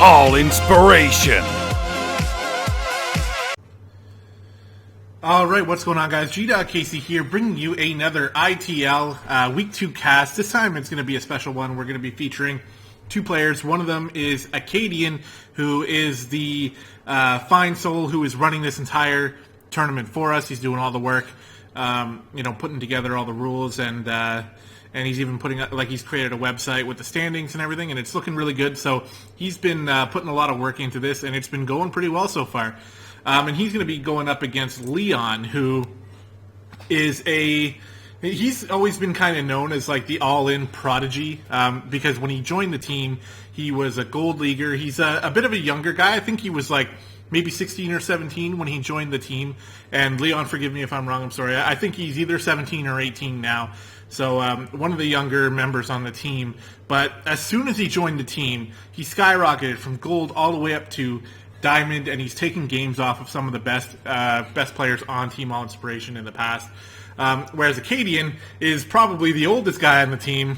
all inspiration. Alright, what's going on, guys? gdoggcasey here, bringing you another ITL Week 2 cast. This time it's going to be a special one. We're going to be featuring two players. One of them is Acadien, who is the fine soul who is running this entire tournament for us. He's doing all the work, putting together all the rules, and he's even he's created a website with the standings and everything, and it's looking really good. So he's been putting a lot of work into this, and it's been going pretty well so far. And he's going to be going up against Leon, who is he's always been kind of known as like the Allin prodigy, because when he joined the team, he was a gold leaguer. He's a bit of a younger guy. I think he was like maybe 16 or 17 when he joined the team. And Leon, forgive me if I'm wrong, I'm sorry. I think he's either 17 or 18 now. So one of the younger members on the team. But as soon as he joined the team, he skyrocketed from gold all the way up to diamond, and he's taken games off of some of the best players on Team All Inspiration in the past. Whereas Acadien is probably the oldest guy on the team.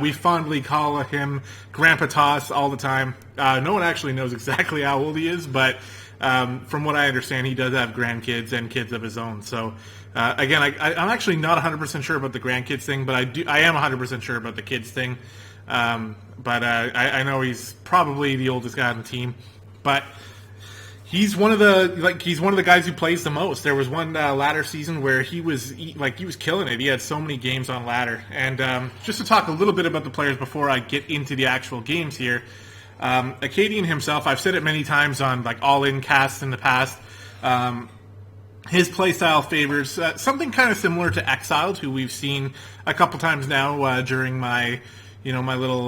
We fondly call him Grandpa Toss all the time. No one actually knows exactly how old he is, but from what I understand, he does have grandkids and kids of his own. So again, I'm actually not 100% sure about the grandkids thing, but I am 100% sure about the kids thing. But I know he's probably the oldest guy on the team. But he's one of the guys who plays the most. There was one ladder season where he was killing it. He had so many games on ladder. And just to talk a little bit about the players before I get into the actual games here, Acadien himself, I've said it many times on like Allin casts in the past. His playstyle favors something kind of similar to Exiled, who we've seen a couple times now during my little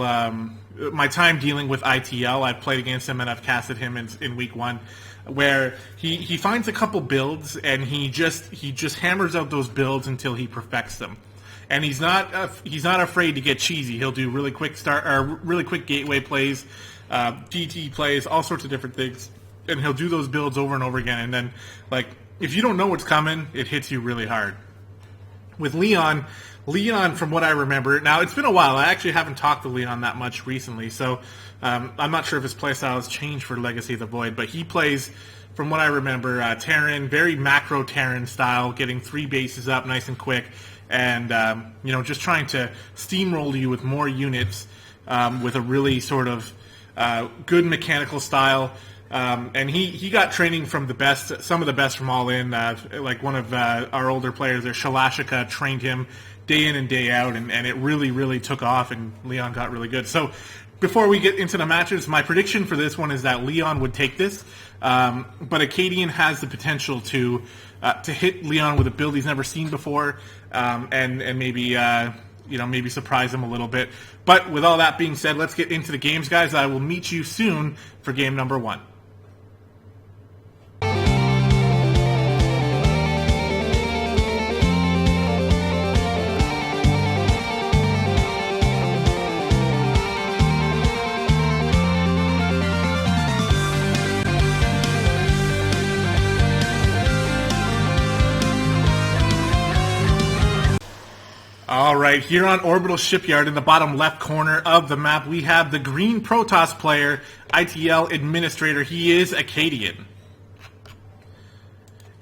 my time dealing with ITL. I've played against him and I've casted him in week 1, where he finds a couple builds and he just hammers out those builds until he perfects them. And he's not afraid to get cheesy. He'll do really quick gateway plays, DT plays, all sorts of different things, and he'll do those builds over and over again. And then, like, if you don't know what's coming, it hits you really hard. With Leon, from what I remember, now it's been a while. I actually haven't talked to Leon that much recently, so I'm not sure if his playstyle has changed for Legacy of the Void, but he plays, from what I remember, Terran, very macro Terran style, getting 3 bases up nice and quick, and just trying to steamroll you with more units with a really sort of good mechanical style. And he got training from some of the best from Allin. Like one of our older players there, Shalashika, trained him day in and day out, and it really, really took off, and Leon got really good. So before we get into the matches, my prediction for this one is that Leon would take this, but Acadien has the potential to hit Leon with a build he's never seen before, and maybe maybe surprise him a little bit. But with all that being said, let's get into the games, guys. I will meet you soon for game number 1. Alright, here on Orbital Shipyard in the bottom left corner of the map, we have the green Protoss player, ITL Administrator. He is Acadien.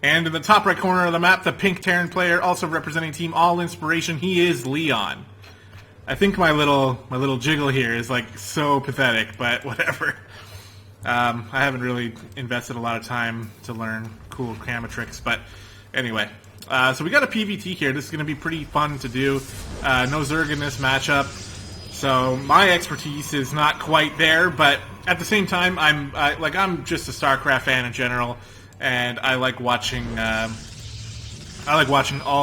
And in the top right corner of the map, the pink Terran player, also representing Team All Inspiration, he is Leon. I think my little jiggle here is like so pathetic, but whatever. I haven't really invested a lot of time to learn cool camera tricks, but anyway. So we got a PvT here. This is going to be pretty fun to do. No Zerg in this matchup, so my expertise is not quite there. But at the same time, I'm just a StarCraft fan in general, and I like watching all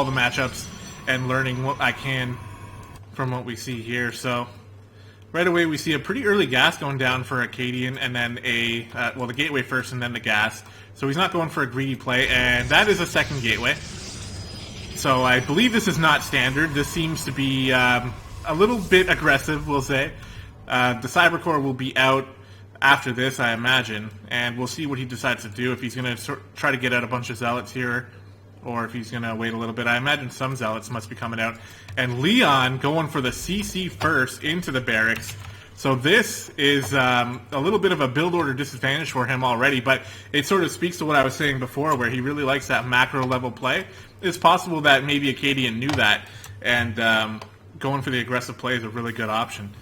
the matchups and learning what I can from what we see here. So right away, we see a pretty early gas going down for Acadien, and then the gateway first, and then the gas. So he's not going for a greedy play, and that is a second gateway. So I believe this is not standard. This seems to be a little bit aggressive, we'll say. The Cybercore will be out after this, I imagine, and we'll see what he decides to do, if he's going to try to get out a bunch of Zealots here, or if he's going to wait a little bit. I imagine some Zealots must be coming out. And Leon going for the CC first into the barracks, So this is a little bit of a build order disadvantage for him already, but it sort of speaks to what I was saying before, where he really likes that macro level play. It's possible that maybe Acadian knew that, and going for the aggressive play is a really good option.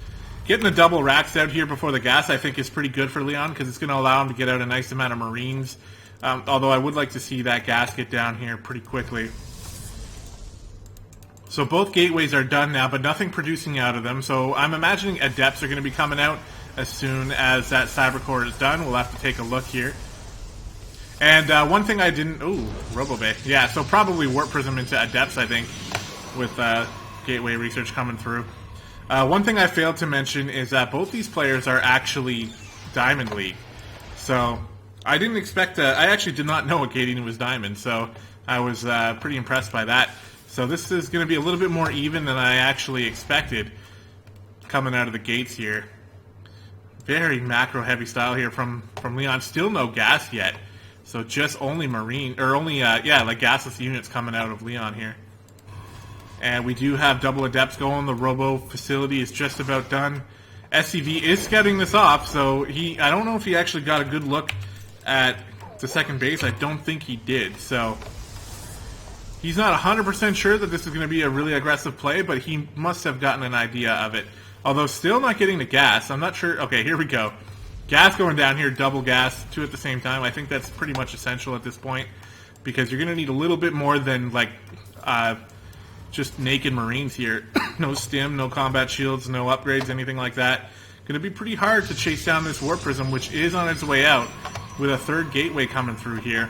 Getting the double racks out here before the gas, I think, is pretty good for Leon, because it's going to allow him to get out a nice amount of Marines. Although I would like to see that gas get down here pretty quickly. So both gateways are done now, but nothing producing out of them. So I'm imagining Adepts are going to be coming out as soon as that Cyber Core is done. We'll have to take a look here. And one thing I didn't... Ooh, Robobay. Yeah, so probably Warp Prism into Adepts, I think, with Gateway Research coming through. One thing I failed to mention is that both these players are actually Diamond League. So I didn't expect I actually did not know Acadian was Diamond, so I was pretty impressed by that. So this is going to be a little bit more even than I actually expected coming out of the gates here. Very macro-heavy style here from Leon. Still no gas yet. So just only Marine, or only, like gasless units coming out of Leon here. And we do have double Adepts going. The Robo facility is just about done. SCV is scouting this off, so I don't know if he actually got a good look at the second base. I don't think he did, so he's not 100% sure that this is going to be a really aggressive play, but he must have gotten an idea of it. Although still not getting the gas. I'm not sure. Okay, here we go. Gas going down here, double gas, two at the same time. I think that's pretty much essential at this point, because you're going to need a little bit more than, like, just naked Marines here. No stim, no combat shields, no upgrades, anything like that. Going to be pretty hard to chase down this Warp Prism, which is on its way out, with a third gateway coming through here.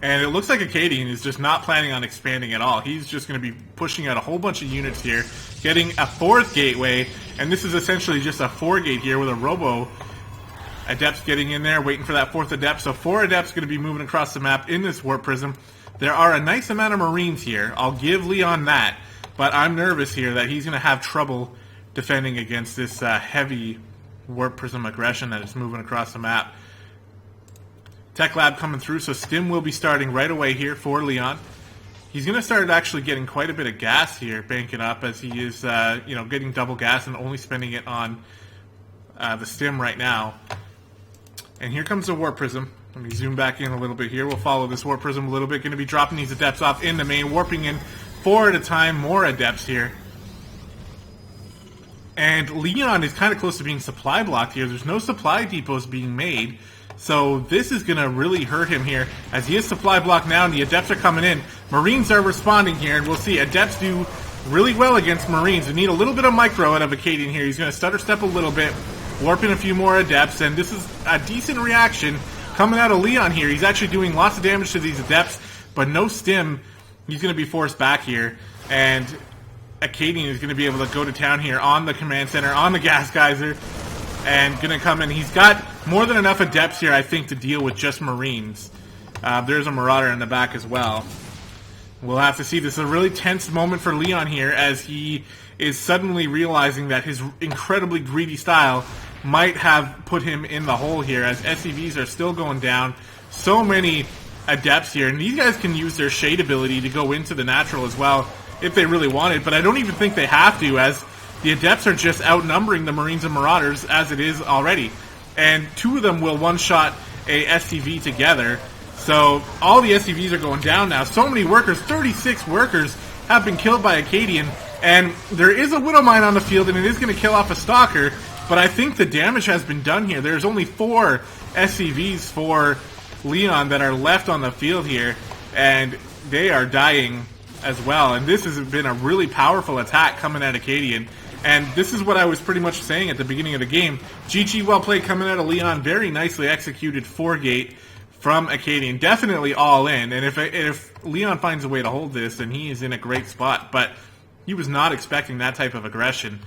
And it looks like Acadian is just not planning on expanding at all. He's just going to be pushing out a whole bunch of units here, getting a fourth gateway, and this is essentially just a 4-gate here with a Robo Adepts getting in there, waiting for that fourth Adept. So 4 Adepts going to be moving across the map in this Warp Prism. There are a nice amount of Marines here. I'll give Leon that, but I'm nervous here that he's going to have trouble defending against this heavy Warp Prism aggression that is moving across the map. Tech Lab coming through, so Stim will be starting right away here for Leon. He's going to start actually getting quite a bit of gas here, banking up, as he is getting double gas and only spending it on the Stim right now. And here comes the Warp Prism. Let me zoom back in a little bit here. We'll follow this Warp Prism a little bit. Going to be dropping these Adepts off in the main, warping in 4 at a time, more Adepts here. And Leon is kind of close to being supply blocked here. There's no supply depots being made. So this is going to really hurt him here, as he is supply blocked now and the Adepts are coming in. Marines are responding here, and we'll see Adepts do really well against Marines. We need a little bit of micro out of Acadian here. He's going to stutter step a little bit, warp in a few more Adepts, and this is a decent reaction coming out of Leon here. He's actually doing lots of damage to these Adepts, but no stim. He's going to be forced back here, and Acadian is going to be able to go to town here on the command center, on the gas geyser, and going to come in. He's got more than enough Adepts here, I think, to deal with just Marines. There's a Marauder in the back as well. We'll have to see. This is a really tense moment for Leon here, as he is suddenly realizing that his incredibly greedy style might have put him in the hole here, as SCVs are still going down. So many Adepts here, and these guys can use their Shade ability to go into the natural as well, if they really wanted, but I don't even think they have to, as the Adepts are just outnumbering the Marines and Marauders as it is already. And 2 of them will one-shot a SCV together. So all the SCVs are going down now. So many workers, 36 workers, have been killed by Acadian. And there is a Widow Mine on the field, and it is going to kill off a Stalker. But I think the damage has been done here. There's only 4 SCVs for Leon that are left on the field here. And they are dying as well. And this has been a really powerful attack coming at Acadian. And this is what I was pretty much saying at the beginning of the game. GG, well played coming out of Leon. Very nicely executed 4-gate from Acadian. Definitely all in. And if Leon finds a way to hold this, then he is in a great spot. But he was not expecting that type of aggression.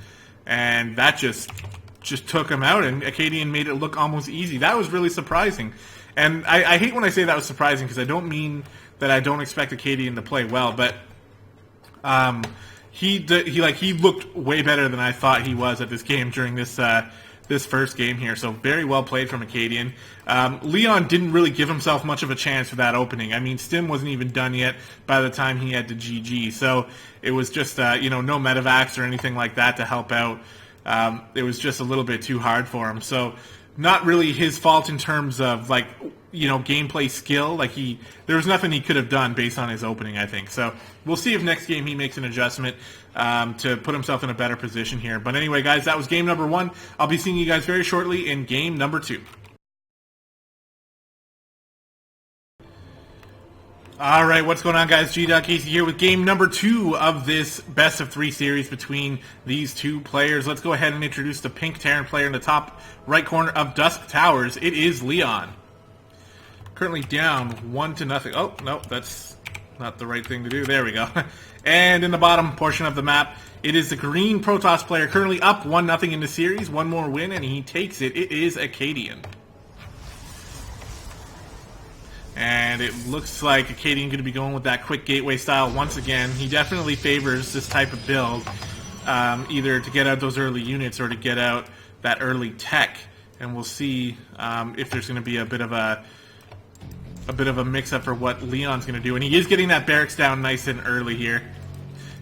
And that just took him out. And Acadian made it look almost easy. That was really surprising. And I hate when I say that was surprising, because I don't mean that I don't expect Acadian to play well. But he looked way better than I thought he was at this game during this first game here. So very well played from Acadian. Leon didn't really give himself much of a chance for that opening. I mean, Stim wasn't even done yet by the time he had to GG. So it was just no medevacs or anything like that to help out it was just a little bit too hard for him. So not really his fault in terms of, like, gameplay skill. Like, there was nothing he could have done based on his opening, I think. So we'll see if next game he makes an adjustment to put himself in a better position here. But anyway, guys, that was game number 1. I'll be seeing you guys very shortly in game number 2. All right, what's going on, guys? gdoggcasey here with game number 2 of this best of 3 series between these two players. Let's go ahead and introduce the pink Terran player in the top right corner of Dusk Towers. It is Leon. Currently down 1-0. Oh, no, that's not the right thing to do. There we go. And in the bottom portion of the map, it is the green Protoss player currently up 1-0 in the series. One more win, and he takes it. It is Acadien. And it looks like Acadien going to be going with that quick gateway style once again. He definitely favors this type of build, either to get out those early units or to get out that early tech. And we'll see if there's going to be a bit of a mix-up for what Leon's going to do. And he is getting that barracks down nice and early here.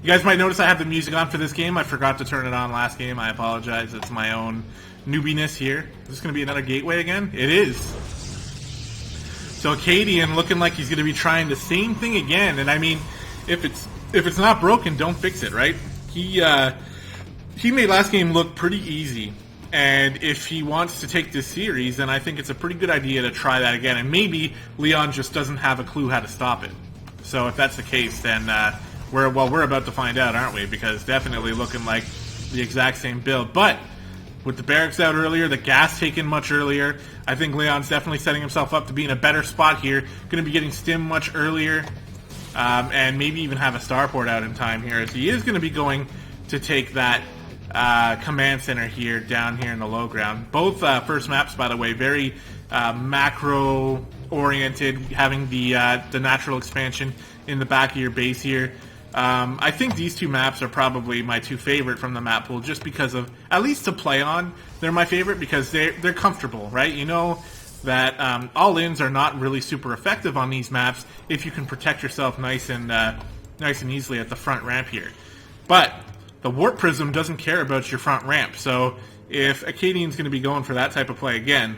You guys might notice I have the music on for this game. I forgot to turn it on last game. I apologize. It's my own newbiness here. Is this going to be another gateway again? It is. So Acadien looking like he's going to be trying the same thing again. And I mean, if it's not broken, don't fix it, right? He made last game look pretty easy. And if he wants to take this series, then I think it's a pretty good idea to try that again. And maybe Leon just doesn't have a clue how to stop it. So if that's the case, then we're about to find out, aren't we? Because definitely looking like the exact same build. But with the barracks out earlier, the gas taken much earlier, I think Leon's definitely setting himself up to be in a better spot here. Going to be getting stim much earlier, and maybe even have a starport out in time here, as he is going to be going to take that command center here, down here in the low ground. Both first maps, by the way, very macro-oriented, having the natural expansion in the back of your base here. I think these two maps are probably my two favorite from the map pool, just because of, at least to play on, they're my favorite because they're comfortable, right? You know that all-ins are not really super effective on these maps if you can protect yourself nice and easily at the front ramp here. But the Warp Prism doesn't care about your front ramp, so if Acadien's going to be going for that type of play again,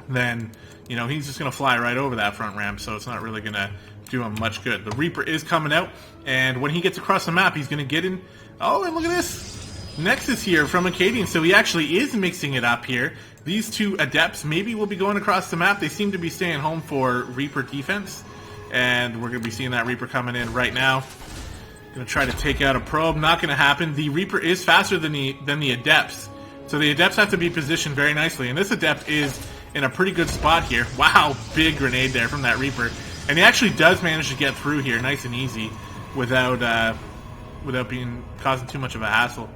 then he's just going to fly right over that front ramp, so it's not really going to do him much good. The Reaper is coming out, and when he gets across the map, he's going to get in. Oh, and look at this. Nexus here from Acadien, so he actually is mixing it up here. These two Adepts maybe will be going across the map. They seem to be staying home for Reaper defense, and we're going to be seeing that Reaper coming in right now. Going to try to take out a probe. Not going to happen. The Reaper is faster than the Adepts, so the Adepts have to be positioned very nicely, and this Adept is in a pretty good spot here. Wow, big grenade there from that Reaper. And he actually does manage to get through here nice and easy without causing too much of a hassle.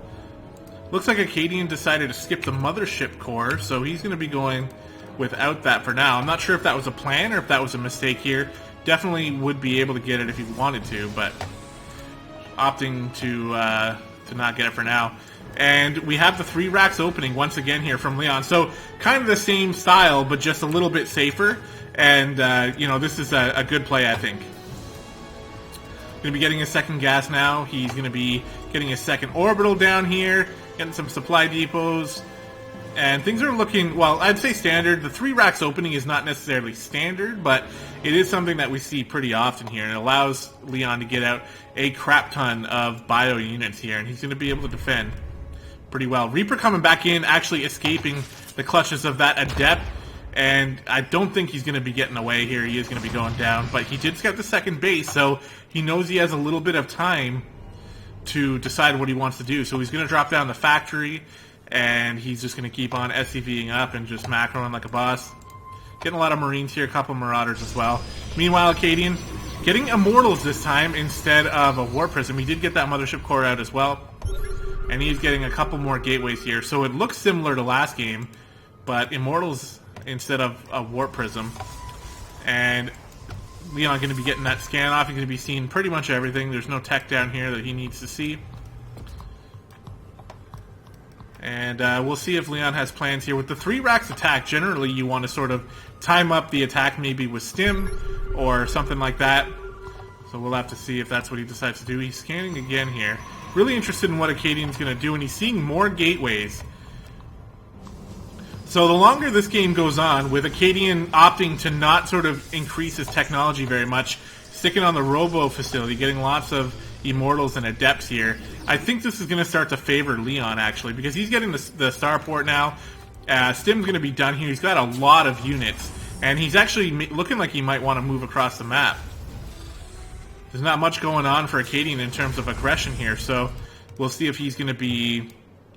Looks like Acadien decided to skip the mothership core, so he's going to be going without that for now. I'm not sure if that was a plan or if that was a mistake here. Definitely would be able to get it if he wanted to, but opting to not get it for now. And we have the 3 racks opening once again here from Leon. So kind of the same style, but just a little bit safer. And, this is a good play, I think. Going to be getting a second gas now. He's going to be getting a second orbital down here, getting some supply depots. And things are looking, well, I'd say standard. The 3 racks opening is not necessarily standard, but it is something that we see pretty often here. And it allows Leon to get out a crap ton of bio units here. And he's going to be able to defend pretty well. Reaper coming back in, actually escaping the clutches of that Adept. And I don't think he's going to be getting away here. He is going to be going down. But he did scout the second base, so he knows he has a little bit of time to decide what he wants to do. So he's going to drop down the factory, and he's just going to keep on SCVing up and just macroing like a boss. Getting a lot of Marines here, a couple Marauders as well. Meanwhile, Acadien getting Immortals this time instead of a Warp Prism. He did get that Mothership Core out as well. And he's getting a couple more Gateways here. So it looks similar to last game, but Immortals instead of a Warp Prism. And Leon going to be getting that scan off. He's going to be seeing pretty much everything. There's no tech down here that he needs to see. And we'll see if Leon has plans here. With the 3 racks attack, generally you want to sort of time up the attack maybe with stim or something like that. So we'll have to see if that's what he decides to do. He's scanning again here. really interested in what Acadian's going to do, and he's seeing more gateways. So the longer this game goes on, with Acadian opting to not sort of increase his technology very much, sticking on the Robo facility, getting lots of Immortals and Adepts here, I think this is going to start to favor Leon, actually, because he's getting the starport now. Stim's going to be done here. He's got a lot of units, and he's actually looking like he might want to move across the map. There's not much going on for Acadian in terms of aggression here, so we'll see if he's going to be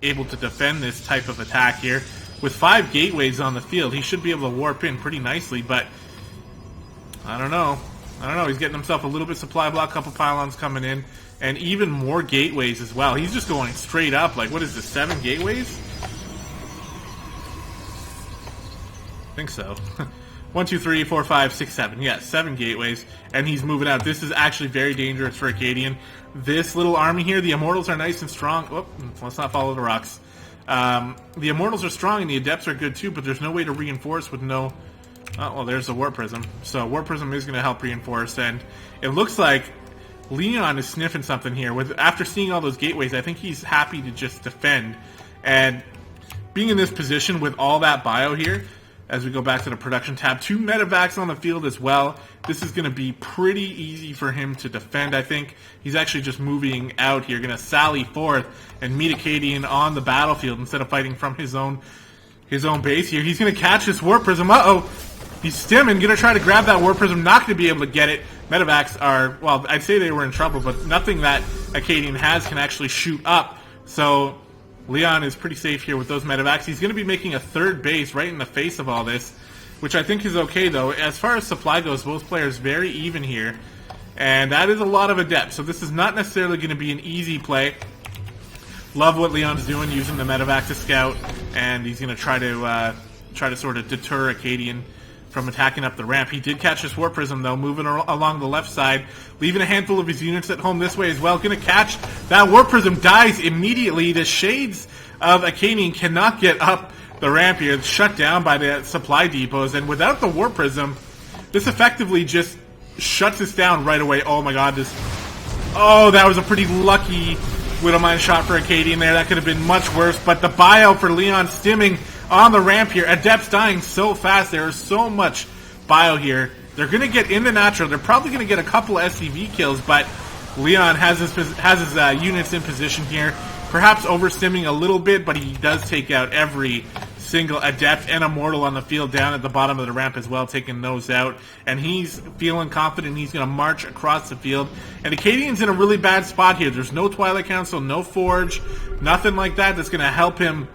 able to defend this type of attack here. With 5 gateways on the field, he should be able to warp in pretty nicely, but I don't know. He's getting himself a little bit supply block, couple pylons coming in, and even more gateways as well. He's just going straight up. Like, what is this, 7 gateways? I think so. 1, 2, 3, 4, 5, 6, 7. Yes, 7 gateways, and he's moving out. This is actually very dangerous for Acadian. This little army here, the Immortals are nice and strong. Oh, let's not follow the rocks. The Immortals are strong and the Adepts are good too, but there's no way to reinforce with no... Oh, well, there's the Warp Prism. So Warp Prism is going to help reinforce, and it looks like Leon is sniffing something here. After seeing all those gateways, I think he's happy to just defend. And being in this position with all that bio here, as we go back to the production tab, 2 medevacs on the field as well. This is going to be pretty easy for him to defend, I think. He's actually just moving out here, going to sally forth and meet Acadian on the battlefield instead of fighting from his own base here. He's going to catch this Warp Prism. Uh-oh! He's stimming, going to try to grab that Warp Prism, not going to be able to get it. Medevacs are, well, I'd say they were in trouble, but nothing that Acadian has can actually shoot up. So Leon is pretty safe here with those medevacs. He's going to be making a 3rd base right in the face of all this, which I think is okay, though. As far as supply goes, both players very even here, and that is a lot of Adepts, so this is not necessarily going to be an easy play. Love what Leon's doing, using the medevac to scout, and he's going to try to sort of deter Acadian from attacking up the ramp. He did catch his Warp Prism, though, moving along the left side, leaving a handful of his units at home this way as well. Going to catch that Warp Prism, dies immediately. The Shades of Acadian cannot get up the ramp here. It's shut down by the supply depots, and without the Warp Prism, this effectively just shuts us down right away. Oh my god, oh, that was a pretty lucky Widowmine shot for Acadian there. That could have been much worse, but the bio for Leon stimming on the ramp here. Adepts dying so fast. There is so much bio here. They're going to get into natural. They're probably going to get a couple SCV kills, but Leon has his units in position here. Perhaps overstimming a little bit, but he does take out every single Adept and Immortal on the field down at the bottom of the ramp as well, taking those out. And he's feeling confident he's going to march across the field. And Acadian's in a really bad spot here. There's no Twilight Council, no Forge, nothing like that that's going to help him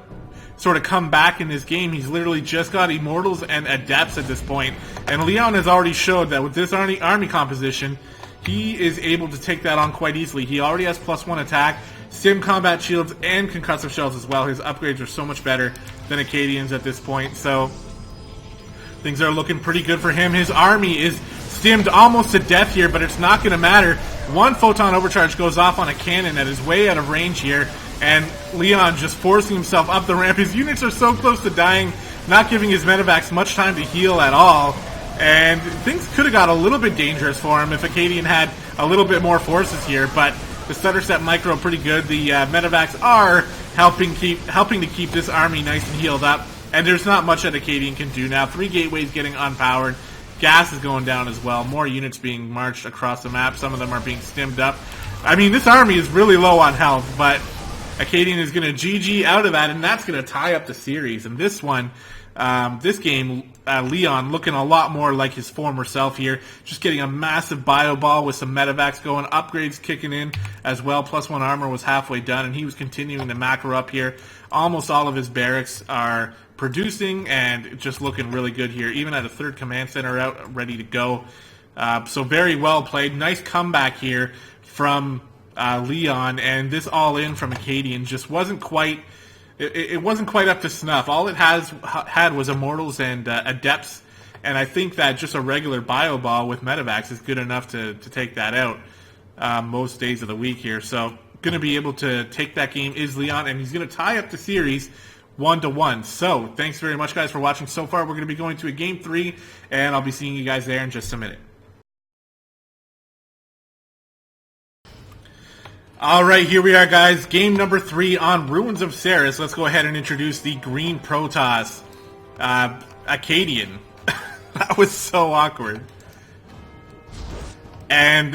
sort of come back in this game. He's literally just got Immortals and Adepts at this point. And Leon has already showed that with this army composition, he is able to take that on quite easily. He already has +1 attack, Stim Combat Shields, and Concussive Shells as well. His upgrades are so much better than Acadian's at this point, so things are looking pretty good for him. His army is stimmed almost to death here, but it's not going to matter. 1 Photon Overcharge goes off on a cannon that is way out of range here, and Leon just forcing himself up the ramp. His units are so close to dying, not giving his medevacs much time to heal at all. And things could have got a little bit dangerous for him if Acadian had a little bit more forces here, but the Stutter Step Micro pretty good. The medevacs are helping to keep this army nice and healed up, and there's not much that Acadian can do now. 3 gateways getting unpowered. Gas is going down as well. More units being marched across the map. Some of them are being stimmed up. I mean, this army is really low on health, but Acadian is going to GG out of that, and that's going to tie up the series. And this one, this game, Leon looking a lot more like his former self here. Just getting a massive bio ball with some medevacs going. Upgrades kicking in as well. +1 armor was halfway done, and he was continuing to macro up here. Almost all of his barracks are producing and just looking really good here. Even at a 3rd command center out, ready to go. So very well played. Nice comeback here from Leon, and this all-in from Acadian just wasn't quite... It wasn't quite up to snuff. All it had was Immortals and Adepts, and I think that just a regular bio ball with medevacs is good enough to take that out most days of the week here. So going to be able to take that game is Leon, and he's going to tie up the series 1-1. So thanks very much, guys, for watching so far. We're going to be going to a Game 3, and I'll be seeing you guys there in just a minute. All right, here we are, guys. Game number 3 on Ruins of Ceres. Let's go ahead and introduce the Green Protoss, Acadian. That was so awkward. And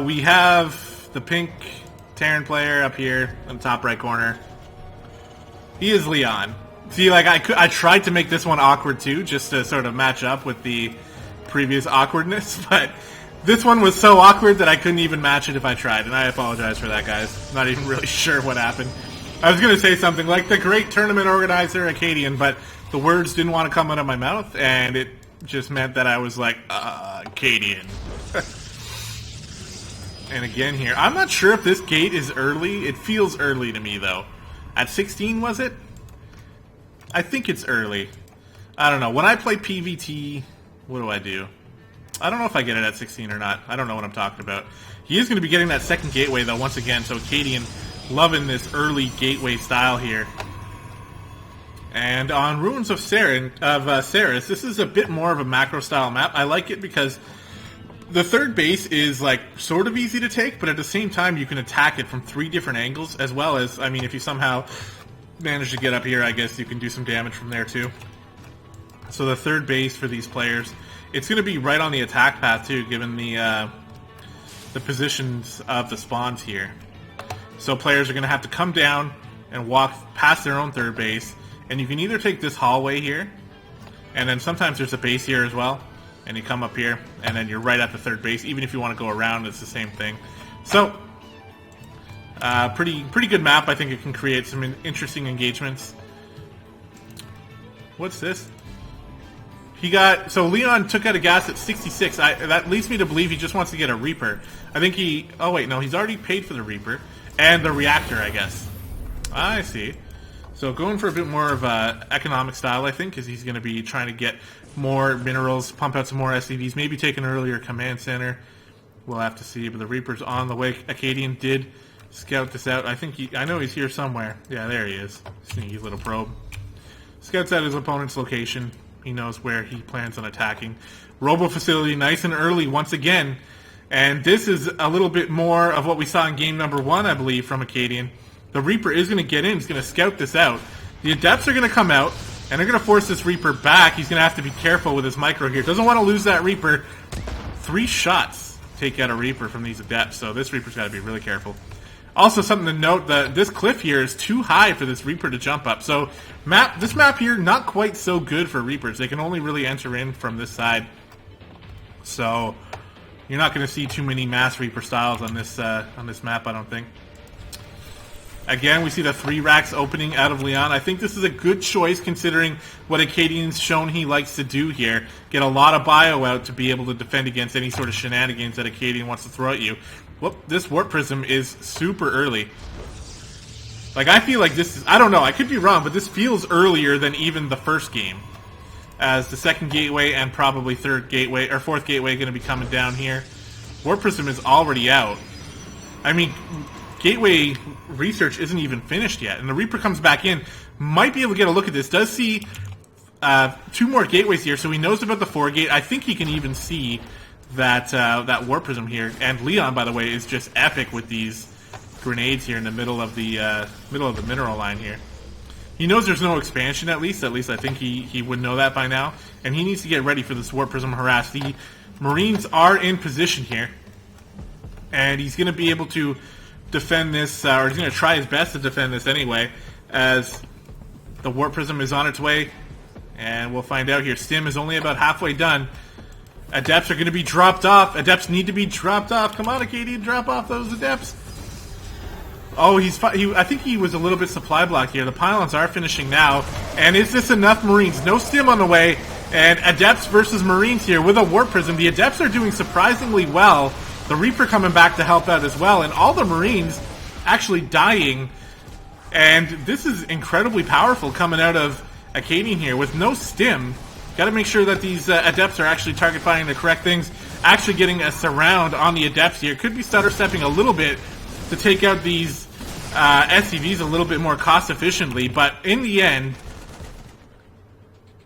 we have the pink Terran player up here in the top right corner. He is Leon. See, like I tried to make this one awkward too, just to sort of match up with the previous awkwardness, but this one was so awkward that I couldn't even match it if I tried, and I apologize for that, guys. Not even really sure what happened. I was going to say something like the great tournament organizer, Acadian, but the words didn't want to come out of my mouth, and it just meant that I was like, Acadian. And again here, I'm not sure if this gate is early. It feels early to me, though. At 16, was it? I think it's early. I don't know. When I play PvT, what do I do? I don't know if I get it at 16 or not. I don't know what I'm talking about. He is going to be getting that second gateway, though, once again. So Acadian loving this early gateway style here. And on Ruins of Ceres, this is a bit more of a macro-style map. I like it because the third base is, like, sort of easy to take, but at the same time, you can attack it from 3 different angles, as well as, I mean, if you somehow manage to get up here, I guess you can do some damage from there, too. So the third base for these players, it's going to be right on the attack path, too, given the positions of the spawns here. So players are going to have to come down and walk past their own third base, and you can either take this hallway here, and then sometimes there's a base here as well, and you come up here, and then you're right at the third base. Even if you want to go around, it's the same thing. So, pretty good map. I think it can create some interesting engagements. What's this? So Leon took out a gas at 66. That leads me to believe he just wants to get a Reaper. I think oh wait, no, he's already paid for the Reaper. And the reactor, I guess. I see. So going for a bit more of a economic style, I think, because he's going to be trying to get more minerals, pump out some more SCVs, maybe take an earlier command center. We'll have to see, but the Reaper's on the way. Acadian did scout this out. I know he's here somewhere. Yeah, there he is. Sneaky little probe. Scouts out his opponent's location. He knows where he plans on attacking. Robo facility, nice and early once again. And this is a little bit more of what we saw in game number 1, I believe, from Acadian. The Reaper is going to get in. He's going to scout this out. The Adepts are going to come out, and they're going to force this Reaper back. He's going to have to be careful with his micro here. Doesn't want to lose that Reaper. 3 shots take out a Reaper from these Adepts, so this Reaper's got to be really careful. Also, something to note, this cliff here is too high for this Reaper to jump up. So, this map here, not quite so good for Reapers. They can only really enter in from this side. So, you're not going to see too many mass Reaper styles on this map, I don't think. Again, we see the 3 racks opening out of Leon. I think this is a good choice considering what Acadian's shown he likes to do here. Get a lot of bio out to be able to defend against any sort of shenanigans that Acadian wants to throw at you. Whoop, this Warp Prism is super early. Like, I feel like this is... I don't know, I could be wrong, but this feels earlier than even the first game. As the second gateway and probably third gateway, or fourth gateway going to be coming down here. Warp Prism is already out. I mean, gateway research isn't even finished yet. And the Reaper comes back in. Might be able to get a look at this. Does see 2 more gateways here, so he knows about the 4 gate. I think he can even see that Warp Prism here. And Leon, by the way, is just epic with these grenades here in the middle of the mineral line here. He knows there's no expansion, at least I think he would know that by now. And he needs to get ready for this Warp Prism harass. The Marines are in position here. And he's going to be able to defend this, or he's going to try his best to defend this anyway, as the Warp Prism is on its way. And we'll find out here. Stim is only about halfway done. Adepts are going to be dropped off. Adepts need to be dropped off. Come on, Acadian, drop off those Adepts. Oh, I think he was a little bit supply blocked here. The pylons are finishing now. And is this enough Marines? No Stim on the way. And Adepts versus Marines here with a Warp Prism. The Adepts are doing surprisingly well. The Reaper coming back to help out as well. And all the Marines actually dying. And this is incredibly powerful coming out of Acadian here with no Stim. Got to make sure that these Adepts are actually target firing the correct things. Actually getting a surround on the Adepts here. Could be stutter stepping a little bit to take out these SCVs a little bit more cost efficiently. But in the end,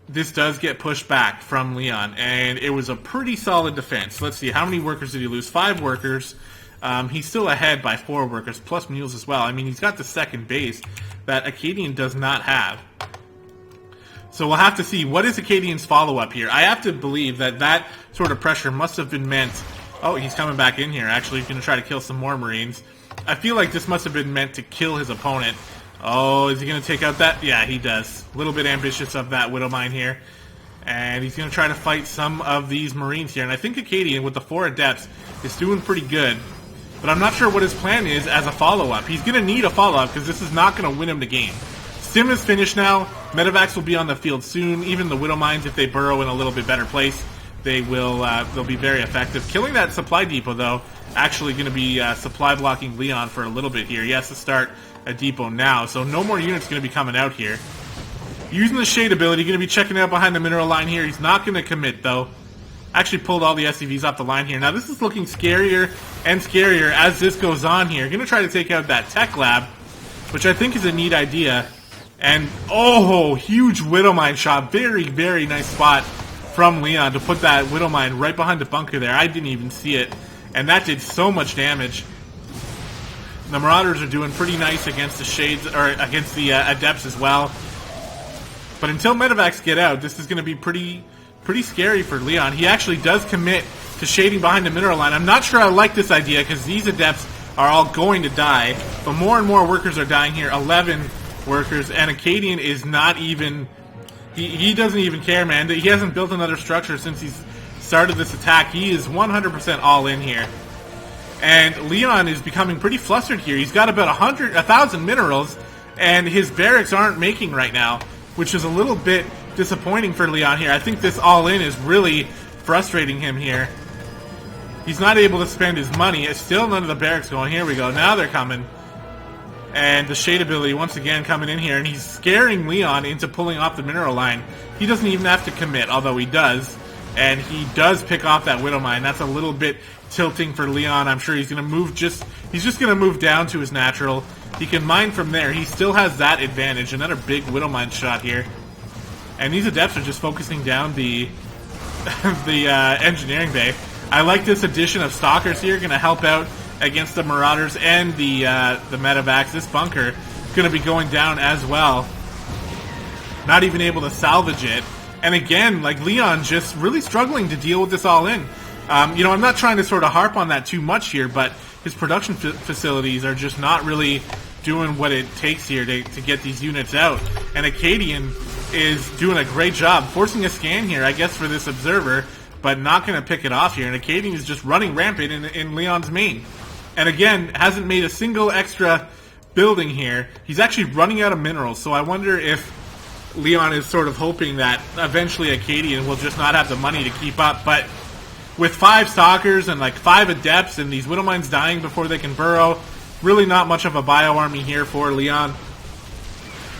this does get pushed back from Leon. And it was a pretty solid defense. Let's see, how many workers did he lose? 5 workers. He's still ahead by 4 workers, plus mules as well. I mean, he's got the second base that Acadian does not have. So we'll have to see, what is Acadian's follow-up here? I have to believe that that sort of pressure must have been meant... Oh, he's coming back in here. Actually, he's going to try to kill some more Marines. I feel like this must have been meant to kill his opponent. Oh, is he going to take out that? Yeah, he does. A little bit ambitious of that Widow Mine here. And he's going to try to fight some of these Marines here. And I think Acadian, with the 4 Adepts, is doing pretty good. But I'm not sure what his plan is as a follow-up. He's going to need a follow-up because this is not going to win him the game. Sim is finished now. Medevacs will be on the field soon. Even the Widow Mines, if they burrow in a little bit better place, they'll be very effective. Killing that supply depot, though, actually going to be supply blocking Leon for a little bit here. He has to start a depot now, so no more units going to be coming out here. Using the shade ability, going to be checking out behind the mineral line here. He's not going to commit, though. Actually pulled all the SCVs off the line here. Now this is looking scarier and scarier as this goes on here. Going to try to take out that tech lab, which I think is a neat idea. And, oh, huge Widow Mine shot. Very, very nice spot from Leon to put that Widow Mine right behind the bunker there. I didn't even see it. And that did so much damage. The Marauders are doing pretty nice against the Shades, or against the Adepts as well. But until Medevacs get out, this is going to be pretty scary for Leon. He actually does commit to shading behind the mineral line. I'm not sure I like this idea because these Adepts are all going to die. But more and more workers are dying here. 11 workers, and Acadian is not even... He doesn't even care, man. He hasn't built another structure since he's started this attack. He is 100% all in here. And Leon is becoming pretty flustered here. He's got about 1,000 minerals, and his barracks aren't making right now, which is a little bit disappointing for Leon here. I think this all-in is really frustrating him here. He's not able to spend his money. It's still none of the barracks going. Here we go. Now they're coming. And the shade ability once again coming in here, and he's scaring Leon into pulling off the mineral line. He doesn't even have to commit, although he does. And he does pick off that Widow Mine. That's a little bit tilting for Leon. I'm sure he's going to move he's just going to move down to his natural. He can mine from there. He still has that advantage. Another big Widow Mine shot here. And these Adepts are just focusing down the engineering bay. I like this addition of Stalkers here. Going to help out against the Marauders and the Medevacs. This bunker is going to be going down as well. Not even able to salvage it. And again, like Leon just really struggling to deal with this all-in. You know, I'm not trying to sort of harp on that too much here, but his production facilities are just not really doing what it takes here to get these units out. And Acadian is doing a great job, forcing a scan here, I guess, for this observer, but not going to pick it off here. And Acadian is just running rampant in Leon's main. And again, hasn't made a single extra building here. He's actually running out of minerals, so I wonder if Leon is sort of hoping that eventually Acadian will just not have the money to keep up. But with 5 Stalkers and like 5 Adepts and these Widow Mines dying before they can burrow, really not much of a bio army here for Leon.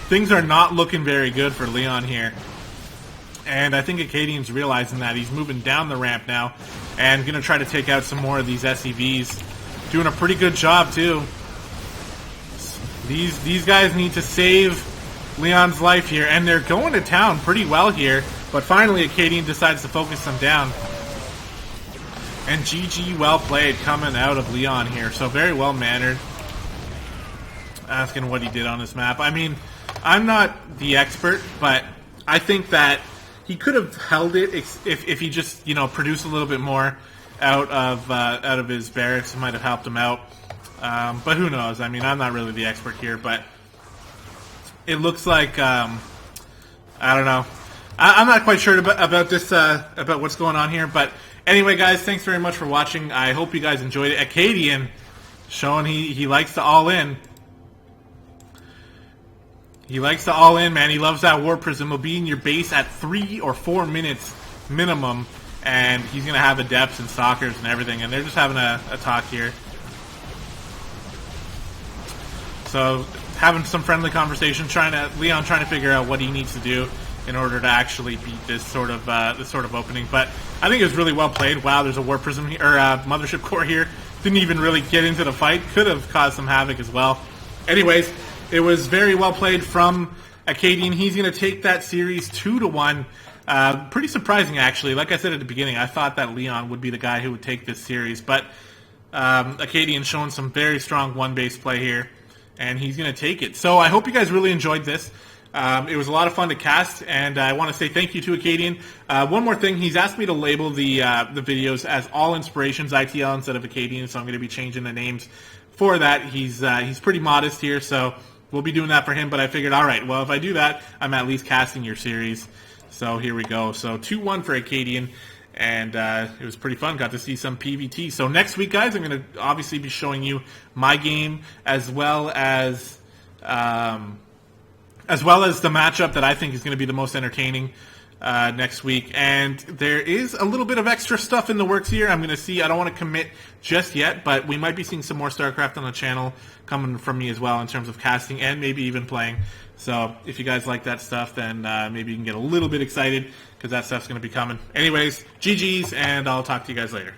Things are not looking very good for Leon here. And I think Acadian's realizing that. He's moving down the ramp now and going to try to take out some more of these SCVs. Doing a pretty good job, too. These guys need to save Leon's life here, and they're going to town pretty well here, but finally Acadian decides to focus them down. And GG, well played, coming out of Leon here, so very well mannered. Asking what he did on this map. I mean, I'm not the expert, but I think that he could have held it if he just, you know, produced a little bit more out of his barracks. It might have helped him out, but who knows? I mean, I'm not really the expert here, but it looks like I don't know. I'm not quite sure about this about what's going on here, but anyway, guys, thanks very much for watching. I hope you guys enjoyed it. Acadian showing he likes to all in. He likes to all in, man. He loves that War Prism. He'll be in your base at 3 or 4 minutes minimum. And he's going to have Adepts and Stalkers and everything. And they're just having a talk here. So, having some friendly conversation. Leon trying to figure out what he needs to do in order to actually beat this sort of opening. But I think it was really well played. Wow, there's a War Prism here, or Mothership Core here. Didn't even really get into the fight. Could have caused some havoc as well. Anyways, it was very well played from Acadian. He's going to take that series 2-1. Pretty surprising, actually. Like I said at the beginning, I thought that Leon would be the guy who would take this series. But Acadian showing some very strong one-base play here, and he's going to take it. So I hope you guys really enjoyed this. It was a lot of fun to cast, and I want to say thank you to Acadian. One more thing, he's asked me to label the videos as All Inspirations ITL instead of Acadian, so I'm going to be changing the names for that. He's pretty modest here, so we'll be doing that for him, but I figured, all right, well, if I do that, I'm at least casting your series. So here we go. So 2-1 for Acadian, and it was pretty fun. Got to see some PVT. So next week, guys, I'm going to obviously be showing you my game as well as the matchup that I think is going to be the most entertaining next week. And there is a little bit of extra stuff in the works here. I'm going to see. I don't want to commit just yet, but we might be seeing some more StarCraft on the channel coming from me as well in terms of casting and maybe even playing. So if you guys like that stuff, then maybe you can get a little bit excited because that stuff's going to be coming. Anyways, GG's, and I'll talk to you guys later.